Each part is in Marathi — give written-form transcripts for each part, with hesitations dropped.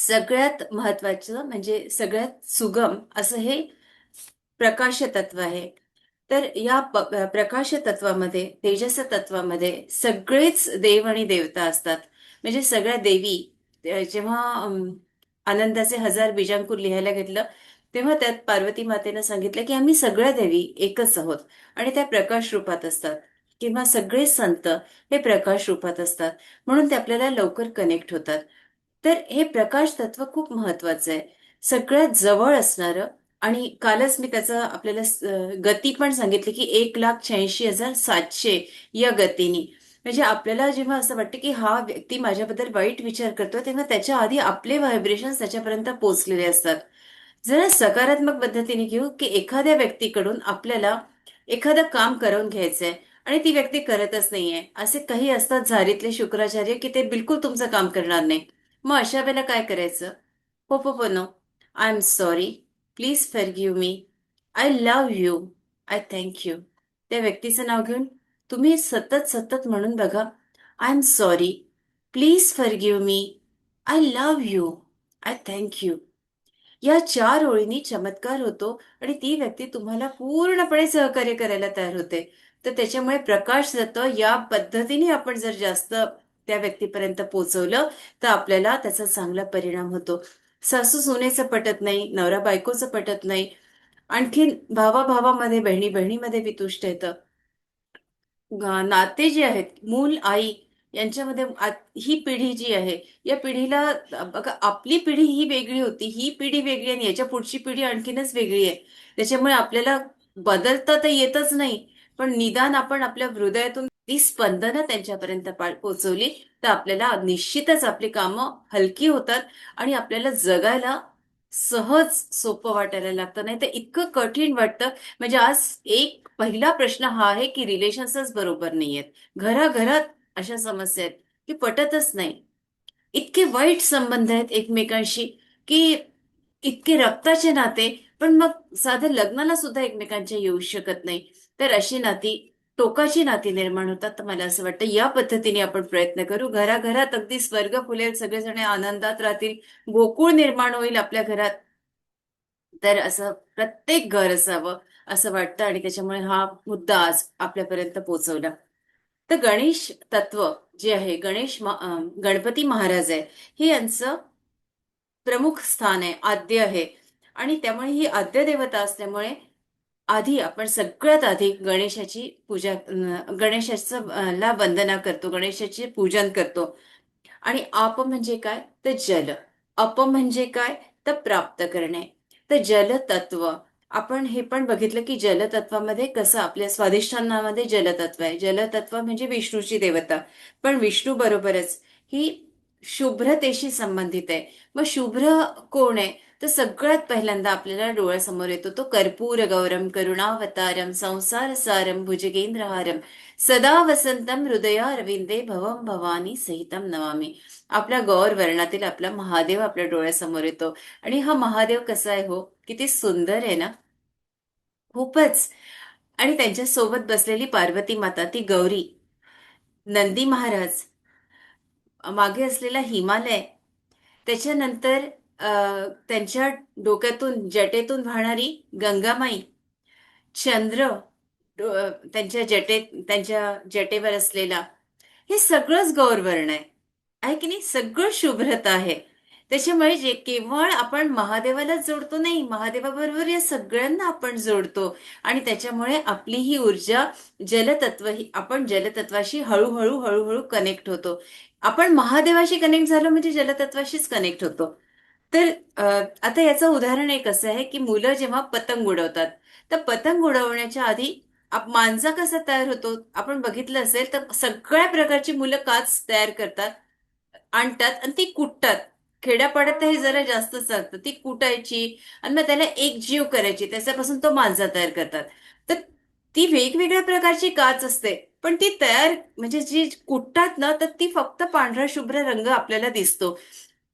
सगळ्यात महत्वाचं म्हणजे सगळ्यात सुगम असं हे प्रकाश तत्व आहे. तर या प्रकाश तत्वामध्ये, तेजस तत्वामध्ये सगळेच देव आणि देवता असतात. म्हणजे सगळ्या देवी जेव्हा आनंदाचे हजार बीजांकुर लिहायला घेतलं, तेव्हा त्यात पार्वती मातेनं सांगितलं की आम्ही सगळ्या देवी एकच आहोत आणि त्या प्रकाश रूपात असतात. किंवा सगळे संत हे प्रकाश रूपात असतात, म्हणून ते आपल्याला लवकर कनेक्ट होतात. तर हे प्रकाश तत्व खूप महत्वाचं आहे. सगळ्यात जवळ असणारं. आणि कालच मी त्याचं आपल्याला गती पण सांगितली की 1,86,700 या गतीने. म्हणजे आपल्याला जेव्हा असं वाटतं की हा व्यक्ती माझ्याबद्दल वाईट विचार करतो, तेव्हा त्याच्या आधी आपले व्हायब्रेशन त्याच्यापर्यंत पोहोचलेले असतात. जरा सकारात्मक पद्धतीने घेऊ की एखाद्या व्यक्तीकडून आपल्याला एखादं काम करून घ्यायचंय आणि ती व्यक्ती करतच नाहीये. असे काही असतात झारीतले शुक्राचार्य की ते बिलकुल तुमचं काम करणार नाही. मग अशा वेळेला काय करायचं? Ho'oponopono, I am sorry, please forgive me, I love you, I thank you. त्या व्यक्तीचं नाव घेऊन तुम्ही सतत सतत म्हणून बघा, I am sorry, please forgive me, I love you, I thank you. या 4 ओळींनी चमत्कार होतो आणि ती व्यक्ती तुम्हाला पूर्णपणे सहकार्य करायला तयार होते. तर त्याच्यामुळे प्रकाश जातो. या पद्धतीने आपण जर जास्त त्या व्यक्तीपर्यंत पोहोचवलं तर आपल्याला त्याचा चांगला परिणाम होतो. सासू सुनेचं पटत नाही, नवरा बायकोचं पटत नाही, आणखीन भावाभावामध्ये, बहिणी बहिणीमध्ये वितुष्ट येतं. नाते जे आहेत, मूल आई यांच्यामध्ये ही पिढी जी आहे, या पिढीला बघा, आपली पिढी ही वेगळी होती, ही पिढी वेगळी आणि याच्या पुढची पिढी आणखीनच वेगळी आहे. त्याच्यामुळे आपल्याला बदलता तर येतच नाही, पण निदान आपण आपल्या हृदयातून ती स्पंदनं त्यांच्यापर्यंत पोहोचवली तर आपल्याला निश्चितच आपली कामं हलकी होतात आणि आपल्याला जगायला सहज सोपं वाटायला लागतं. नाही तर इतकं कठीण वाटतं. म्हणजे आज एक पहिला प्रश्न हा आहे की रिलेशन्सच बरोबर नाहीयेत. घराघरात अशा समस्या आहेत की पटतच नाही. इतके वाईट संबंध आहेत एकमेकांशी की इतके रक्ताचे नाते, पण मग साधं लग्नाला सुद्धा एकमेकांच्या येऊ शकत नाही. तर अशी नाती, टोकाची नाती निर्माण होतात. तर मला असं वाटतं या पद्धतीने आपण प्रयत्न करू. घराघरात अगदी स्वर्ग फुलेल, सगळेजण आनंदात राहतील, गोकुळ निर्माण होईल आपल्या घरात. तर असं प्रत्येक घर असावं असं वाटतं आणि त्याच्यामुळे हा मुद्दा आज आपल्यापर्यंत पोहोचवला. तर गणेश तत्व जे आहे, गणपती महाराज आहे, हे यांचं प्रमुख स्थान आहे, आद्य आहे. आणि त्यामुळे ही आद्य देवता असल्यामुळे आधी आपण सगळ्यात आधी गणेशाची पूजा, गणेशाचं ला वंदना करतो, गणेशाचे पूजन करतो. आणि आप म्हणजे काय? तर जल. अप म्हणजे काय? तर प्राप्त करणे. तर जलतत्व, आपण हे पण बघितलं की जलतत्वामध्ये कसं आपल्या स्वाधिष्ठानामध्ये जलतत्व आहे. जलतत्व म्हणजे विष्णूची देवता. पण विष्णू बरोबरच ही शुभ्रतेशी संबंधित आहे. मग शुभ्र कोण आहे? तर सगळ्यात पहिल्यांदा आपल्याला डोळ्यासमोर येतो तो कर्पूर गौरम करुणावतारम संसार सारम भुजगेंद्रहारम सदा वसंतम हृदयारविंदे भवम भवानी सहितम नमामि. आपल्या गौर वर्णातील आपला महादेव आपल्या डोळ्यासमोर येतो. आणि हा महादेव कसा आहे हो, किती सुंदर आहे ना, खूपच. आणि त्यांच्या सोबत बसलेली पार्वती माता, ती गौरी, नंदी महाराज, मागे असलेला हिमालय, त्याच्यानंतर त्यांच्या डोक्यातून जटेतून वाहणारी गंगामाई, चंद्र, त्यांच्या जटेवर असलेला, हे सगळंच गौरवर्ण आहे की नाही? सगळं शुभ्रता आहे. त्याच्यामुळे जे केवळ आपण महादेवालाच जोडतो नाही, महादेवाबरोबर या सगळ्यांना आपण जोडतो. आणि त्याच्यामुळे आपली ही ऊर्जा, जलतत्व, ही आपण जलतत्वाशी हळूहळू हळूहळू कनेक्ट होतो. आपण महादेवाशी कनेक्ट झालो म्हणजे जलतत्वाशीच कनेक्ट होतो. तर आता याचं उदाहरण एक असं आहे की मुलं जेव्हा पतंग उडवतात, तर पतंग उडवण्याच्या आधी मांजा कसा तयार होतो आपण बघितलं असेल, तर सगळ्या प्रकारची मुलं काच तयार करतात, आणतात आणि ती कुटतात. खेड्यापाड्यात तर हे जरा जास्त चालतं. ती कुटायची आणि मग त्याला एक जीव करायची, त्याच्यापासून तो मांजा तयार करतात. तर ती वेगवेगळ्या प्रकारची काच असते, पण ती तयार म्हणजे जी कुटतात ना, तर ती फक्त पांढरा शुभ्र रंग आपल्याला दिसतो.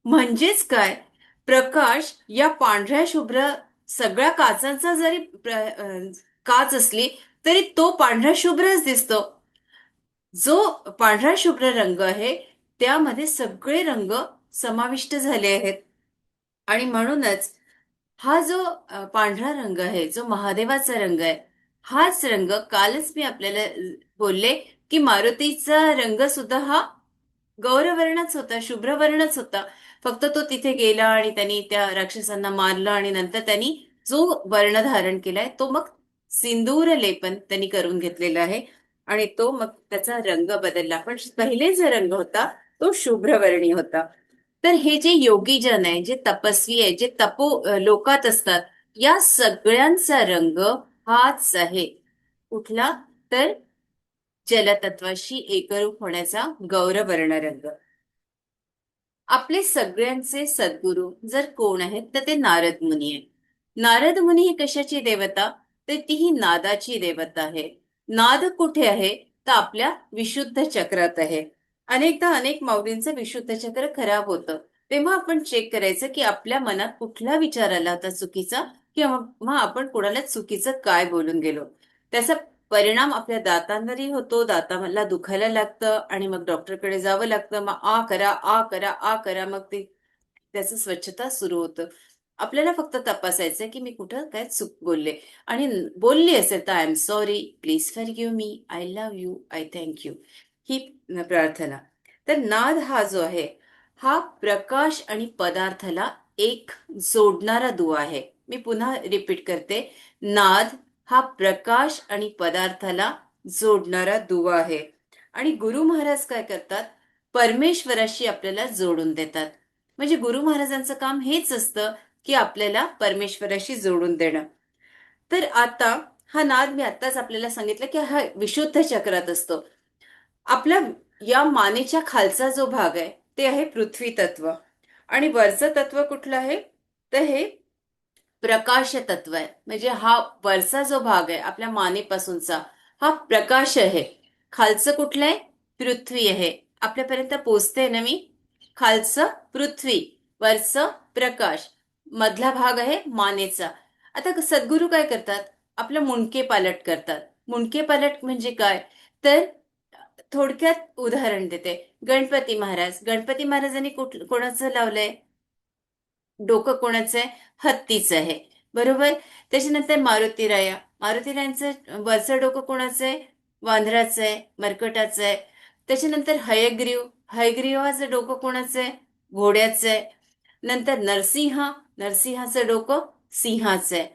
म्हणजेच काय? प्रकाश या पांढऱ्या शुभ्र सगळ्या काचांचा जरी काच असली तरी तो पांढरा शुभ्रच दिसतो. जो पांढरा शुभ्र रंग आहे त्यामध्ये सगळे रंग समाविष्ट झाले आहेत. आणि म्हणूनच हा जो पांढरा रंग आहे, जो महादेवाचा रंग आहे, हाच रंग कालच मी आपल्याला बोलले की मारुतीचा रंग सुद्धा हा गौरवर्णच होता, शुभ्रवर्णच होता. फक्त तो तिथे गेला आणि त्यांनी त्या राक्षसांना मारलं आणि नंतर त्यांनी जो वर्ण धारण केलाय तो मग सिंदूर लेपन त्यांनी करून घेतलेला आहे आणि तो मग त्याचा रंग बदलला. पण पहिले जो रंग होता तो शुभ्रवर्णी होता. तर हे जे योगीजन आहे, जे तपस्वी आहे, जे लोकात असतात, या सगळ्यांचा रंग हाच आहे. कुठला? तर जलतत्वाशी एकरूप होण्याचा गौरवर्ण रंग. आपले सगळ्यांचे सद्गुरू जर कोण आहेत तर ते नारद मुनी आहेत. नारद मुनी ही कशाची देवता? तर ती ही नादाची देवता आहे. नाद कुठे आहे? तर आपल्या विशुद्ध चक्रात आहे. अनेकदा अनेक माऊलींचं विशुद्ध चक्र खराब होतं. तेव्हा आपण चेक करायचं की आपल्या मनात कुठला विचार आला होता चुकीचा, किंवा मग आपण कोणाला चुकीचं काय बोलून गेलो. त्याचा परिणाम आपल्या दातांवरही होतो, दाताला दुखायला लागतं आणि मग डॉक्टरकडे जावं लागतं. मग आ करा, आ करा, आ करा, मग ते त्याचं स्वच्छता सुरू होतं. आपल्याला फक्त तपासायचंय की मी कुठं काय चूक बोलले, आणि बोलली असेल तर I am sorry, please forgive me, I love you, I thank you, ही प्रार्थना. तर नाद हा जो आहे, हा प्रकाश आणि पदार्थाला एक जोडणारा दुवा आहे. मी पुन्हा रिपीट करते, नाद हा प्रकाश आणि पदार्थाला जोडणारा दुवा आहे. आणि गुरु महाराज काय करतात? परमेश्वराशी आपल्याला जोडून देतात. म्हणजे गुरु महाराजांचं काम हेच असतं की आपल्याला परमेश्वराशी जोडून देणं. तर आता हा नाद मी आत्ताच आपल्याला सांगितलं की हा विशुद्ध चक्रात असतो. आपल्या या मानेच्या खालचा जो भाग आहे ते आहे पृथ्वी तत्व, आणि वरचं तत्व कुठलं आहे? तर हे प्रकाश तत्व आहे. म्हणजे हा वरचा जो भाग आहे आपल्या मानेपासूनचा, हा प्रकाश आहे. खालचं कुठलं आहे? पृथ्वी आहे. आपल्यापर्यंत पोचते ना मी? खालचं पृथ्वी, वरचं प्रकाश, मधला भाग आहे मानेचा. आता सद्गुरू काय करतात? आपलं मुंडके पालट करतात. मुंडके पालट म्हणजे काय? तर थोडक्यात उदाहरण देते. गणपती महाराजांनी कोणाचं लावलंय डोकं? कोणाचं आहे? हत्तीचं आहे, बरोबर. त्याच्यानंतर मारुतीरायांचं वरचं डोकं कोणाचं आहे? वांद्राचं आहे, मरकटाचं आहे. त्याच्यानंतर हयग्रीवाचं डोकं कोणाचं आहे? घोड्याचं आहे. नंतर नरसिंहाचं डोकं सिंहाचं आहे.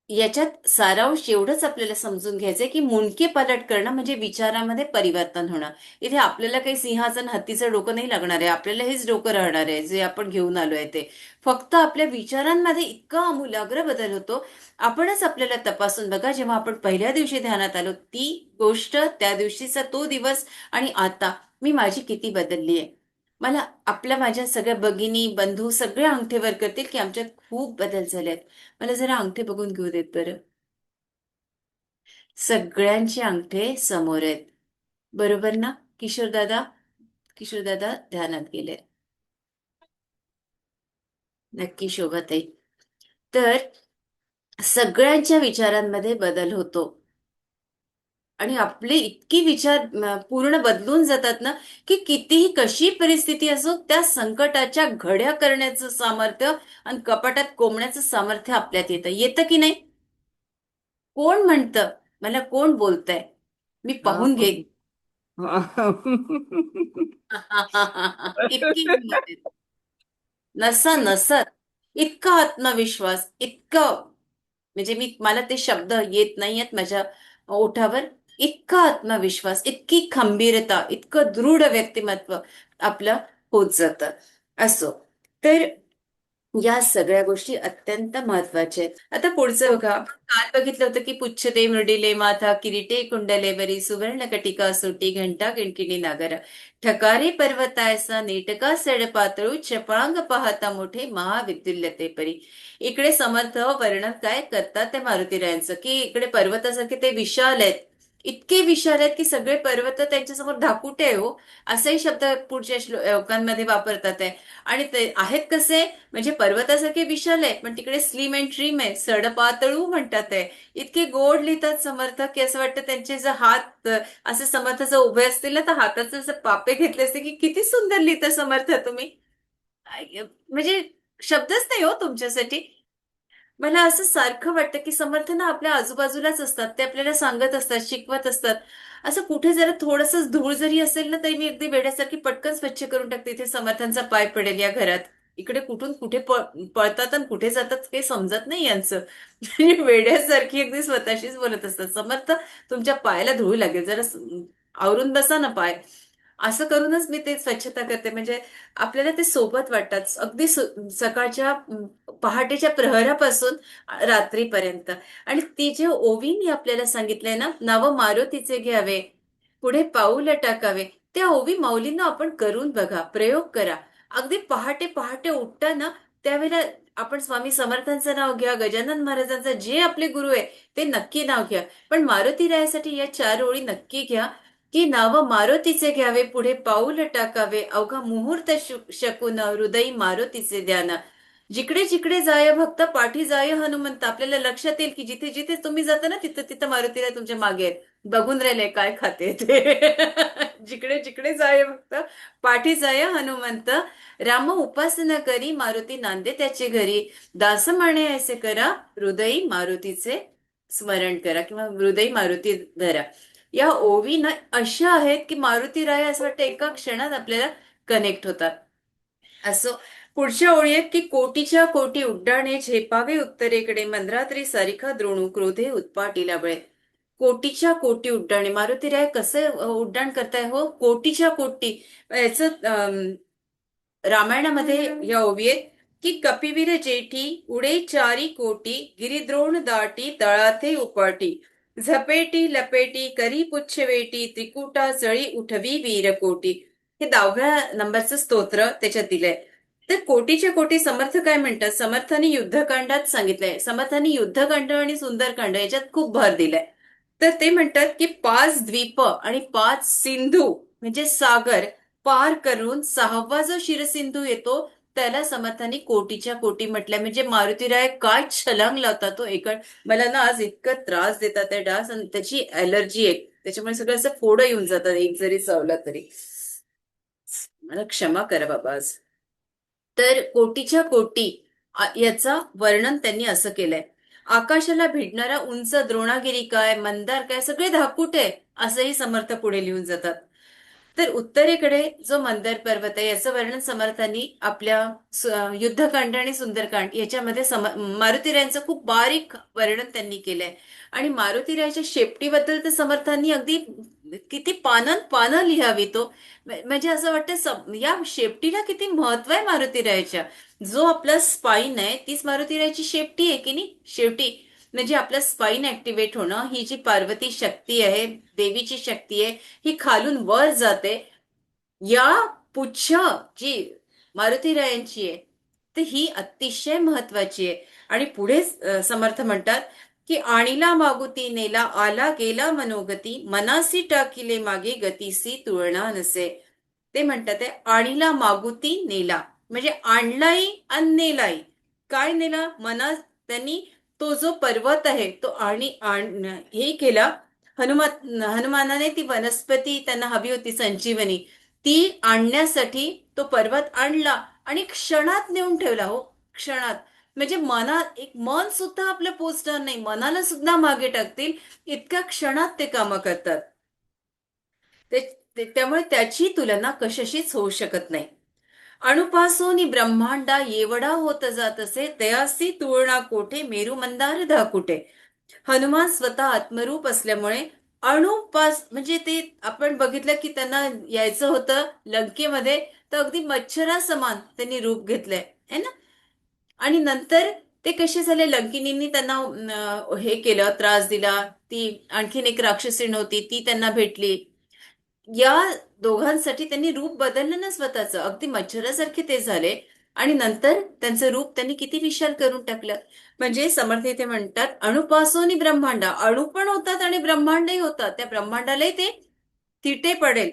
याच्यात सारांश एवढंच आपल्याला समजून घ्यायचंय की मुंडके पालट करणं म्हणजे विचारामध्ये परिवर्तन होणं. इथे आपल्याला काही सिंहाचं आणि हत्तीचं डोकं नाही लागणार आहे. आपल्याला हेच डोकं राहणार आहे जे आपण घेऊन आलोय ते. फक्त आपल्या विचारांमध्ये इतका आमूलाग्र बदल होतो. आपणच आपल्याला तपासून बघा, जेव्हा आपण पहिल्या दिवशी ध्यानात आलो ती गोष्ट, त्या दिवशीचा तो दिवस आणि आता मी माझी किती बदलली आहे. मला माझ्या सगळ्या भगिनी बंधू सगळे अंगठेवर करतील की आमच्यात खूप बदल झालेत. मला जरा अंगठे बघून घेऊ देत बरं. सगळ्यांचे अंगठे समोर आहेत, बरोबर ना? किशोर दादा ध्यानात गेले. नक्की शोभत. तर सगळ्यांच्या विचारांमध्ये बदल होतो आणि आपले इतकी विचार पूर्ण बदलून जातात ना, की कितीही कशी परिस्थिती असो त्या संकटाच्या घड्या करण्याचं सामर्थ्य आणि कपाटात कोंबण्याचं सामर्थ्य आपल्यात येतं की नाही? कोण म्हणतं? मला कोण बोलतंय? मी पाहून घेईन. इतकी हिंमत आहे. नसत इतका आत्मविश्वास, इतकं, म्हणजे मला ते शब्द येत नाहीयेत माझ्या ओठावर. इतका आत्मविश्वास, इतकी खंबीरता, इतकं दृढ व्यक्तिमत्व आपलं होत जातं. असो. तर या सगळ्या गोष्टी अत्यंत महत्वाच्या आहेत. आता पुढचं बघा, आपण काल बघितलं होतं की पुच्छते मृडिले माथा किरीटे कुंडले बरी सुवर्ण कटिका सोटी घंटा किणकिणी नागर ठकारे पर्वतायसा नेटका सड पातळू चपांग पाहता मोठे महाविद्युल्यते परी. इकडे समर्थ वर्णन काय करतात त्या मारुतीरायांचं, की इकडे पर्वतासारखे ते विशाल आहेत. इतके विशाल आहेत की सगळे पर्वत त्यांच्यासमोर धाकुटे आहे हो. असाही शब्द पुढच्या श्लोकांमध्ये वापरतात आहे. आणि ते आहेत कसे? म्हणजे पर्वतासारखे विशाल आहे पण तिकडे स्लिम अँड ट्रिम आहे, सडपातळू म्हणतात आहे. इतके गोड लिहितात समर्थ की असं वाटतं त्यांचे जर हात असे समर्थ जर उभे असतील ना तर हाताचे असं पापे घेतले असते की किती सुंदर लिहिता समर्थ तुम्ही. म्हणजे शब्दच नाही हो तुमच्यासाठी. मला असं सारखं वाटतं की समर्थ ना आपल्या आजूबाजूलाच असतात, ते आपल्याला सांगत असतात, शिकवत असतात. असं कुठे जरा थोडंसं धूळ जरी असेल ना, तरी मी अगदी वेड्यासारखी पटकन स्वच्छ करून टाकते, इथे समर्थांचा पाय पडेल या घरात. इकडे कुठून कुठे पळतात आणि कुठे जातात काही समजत नाही यांचं. म्हणजे वेड्यासारखी अगदी स्वतःशीच बोलत असतात. समर्थ तुमच्या पायाला धूळ लागेल, जरा आवरून बसा ना पाय. असं करूनच मी ते स्वच्छता करते. म्हणजे आपल्याला ते सोबत वाटतात अगदी सकाळच्या पहाटेच्या प्रहरापासून रात्रीपर्यंत. आणि ती जे ओवीने आपल्याला सांगितलंय ना, नाव मारुतीचे घ्यावे, पुढे पाऊल टाकावे, त्या ओवी माऊलींना आपण करून बघा, प्रयोग करा. अगदी पहाटे पहाटे उठता ना, त्यावेळेला आपण स्वामी समर्थांचं नाव घ्या, गजानन महाराजांचं, जे आपले गुरु आहे ते नक्की नाव घ्या. पण मारुती रायासाठी या 4 ओळी नक्की घ्या, की नाव मारुतीचे घ्यावे, पुढे पाऊल टाकावे, अवघा मुहूर्त शकून हृदयी मारुतीचे ध्यान. जिकडे जिकडे जाय भक्त, पाठी जाय हनुमंत. आपल्याला लक्षात येईल की जिथे जिथे तुम्ही जाता ना, तिथं तिथं मारुतीला तुमच्या मागे आहेत. बघून राहिले काय खाते ते. जिकडे जिकडे जाय भक्त, पाठी जाय हनुमंत. राम उपासना करी, मारुती नांदे त्याचे घरी. दास म्हणे ऐसे करा, हृदयी मारुतीचे स्मरण करा, किंवा हृदयी मारुती धरा. या ओवी ना अशा आहेत की मारुती राय असं वाटतं एका क्षणात आपल्याला कनेक्ट होतात. असं पुढच्या ओळी आहेत की कोटीच्या कोटी उड्डाणे झेपावे उत्तरेकडे, मंद्रात्री सारिखा द्रोणू क्रोधे उत्पाटीला बळे. कोटीच्या कोटी उड्डाणे, मारुती राय कसं उड्डाण करताय हो, कोटीच्या कोटी. याच रामायणामध्ये या ओवी आहेत की कपिवीर जेठी उडे चारी कोटी, गिरिद्रोण दाटी तळाथे उपाटी, झपेटी लपेटी करी पुच्छवेटी, त्रिकुटा जळी उठवी वीरकोटी. हे 10व्या नंबरचं स्तोत्र त्याच्यात दिलंय. तर कोटीच्या कोटी समर्थ काय म्हणतात, समर्थांनी युद्धकांडात सांगितलंय. समर्थांनी युद्धकांड आणि सुंदरकांड याच्यात खूप भर दिलाय. तर ते म्हणतात की 5 द्वीप आणि 5 सिंधू म्हणजे सागर पार करून 6वा जो शिरसिंधू येतो, त्याला समर्थांनी कोटीच्या कोटी म्हटलंय. म्हणजे मारुतीराय काय छलांग लावतात तो एकड. मला ना आज इतकं त्रास देतात त्या डास, आणि त्याची अलर्जी आहे, त्याच्यामुळे सगळं असं फोडं येऊन जातात एक जरी चावला तरी. मला क्षमा करा बाबा आज. तर कोटीच्या कोटी याचं वर्णन त्यांनी असं केलंय. आकाशाला भिडणारा उंच द्रोणागिरी काय, मंदार काय, सगळे धाकुटे असंही समर्थ पुढे लिहून जातात. तर उत्तरेकडे जो मंदर पर्वत आहे याचं वर्णन समर्थांनी आपल्या युद्धकांड आणि सुंदरकांड याच्यामध्ये मारुतीरायांचं खूप बारीक वर्णन त्यांनी केलंय. आणि मारुतीरायाच्या शेपटीबद्दल तर समर्थांनी अगदी किती पानं पानं लिहावी तो. म्हणजे असं वाटतं या शेपटीला किती महत्व आहे मारुतीरायाच्या. जो आपला स्पाईन आहे तीच मारुतीरायाची शेपटी आहे की नाही, शेवटी. म्हणजे आपलं स्पाईन ऍक्टिव्हेट होणं, ही जी पार्वती शक्ती आहे, देवीची शक्ती आहे, ही खालून वर जाते. या पुच्छ जी मारुतीरायांची आहे, तर ही अतिशय महत्वाची आहे. आणि पुढे समर्थ म्हणतात की आणीला मागुती नेला, आला गेला मनोगती, मनासी टाकिले मागे गतीसी तुळना नसे. ते म्हणतात आहे आणीला मागुती नेला, म्हणजे आणलाई आणि नेलाई. काय नेला, मना. त्यांनी तो जो पर्वत आहे तो हे केला. हनुमानाने ती वनस्पती त्यांना हवी होती, संजीवनी, ती आणण्यासाठी तो पर्वत आणला आणि क्षणात नेऊन ठेवला हो, क्षणात. म्हणजे एक मन सुद्धा आपलं पोचणार नाही, मनाला सुद्धा मागे टाकतील, इतक्या क्षणात ते कामं करतात. त्यामुळे त्याची तुलना कशाशीच होऊ शकत नाही. अणुपासून ब्रह्मांडा एवढा होत जात असे, तयासी तुळणा कोठे, मेरू मंदार धाकुटे. हनुमान स्वतः आत्मरूप असल्यामुळे अणुपास म्हणजे ते आपण बघितलं की त्यांना यायचं होतं लंकेमध्ये, तर अगदी मच्छरा समान त्यांनी रूप घेतलंय है ना. आणि नंतर ते कसे झाले, लंकिनींनी त्यांना हे केलं, त्रास दिला. ती आणखीन एक राक्षसीण होती, ती त्यांना भेटली. या दोघांसाठी त्यांनी रूप बदललं ना स्वतःचं, अगदी मच्छरासारखे ते झाले. आणि नंतर त्यांचं रूप त्यांनी किती विशाल करून टाकलं. म्हणजे समर्थ इथे म्हणतात अणुपासून ब्रह्मांडा, अणु पण होतात आणि ब्रह्मांडही होतात, त्या ब्रह्मांडालाही ते तिटे पडेल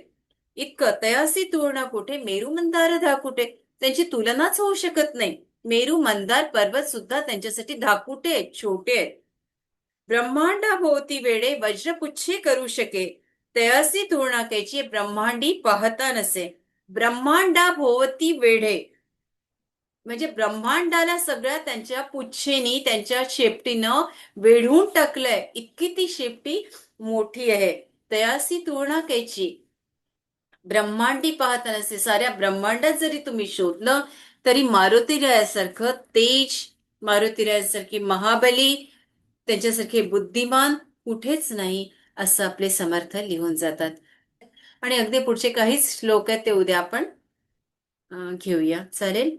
इतकं. तयासी तुळना कुठे, मेरू मंदार धाकुटे. त्यांची तुलनाच होऊ शकत नाही. मेरू मंदार पर्वत सुद्धा त्यांच्यासाठी धाकुटे आहेत, छोटे आहेत. ब्रह्मांडाभोवती वेडे वज्रपुच्छे करू शके, तयासी तुळना कैची ब्रह्मांडी पाहता नसे. ब्रह्मांडाभोवती वेढे, म्हणजे ब्रह्मांडाला सगळ्या त्यांच्या पुच्छेनी, त्यांच्या शेपटीनं वेढून टाकलंय. इतकी ती शेपटी मोठी आहे. तयासी तुळना कैची. ब्रह्मांडी पाहत नसे. साऱ्या ब्रह्मांडात जरी तुम्ही शोधलं तरी मारुतीरायासारखं तेज, मारुतीरायासारखी महाबली, त्यांच्यासारखे बुद्धिमान कुठेच नाही, असं आपले समर्थ लिहून जातात. आणि अगदी पुढचे काहीच श्लोक आहेत ते उद्या आपण घेऊया, चालेल.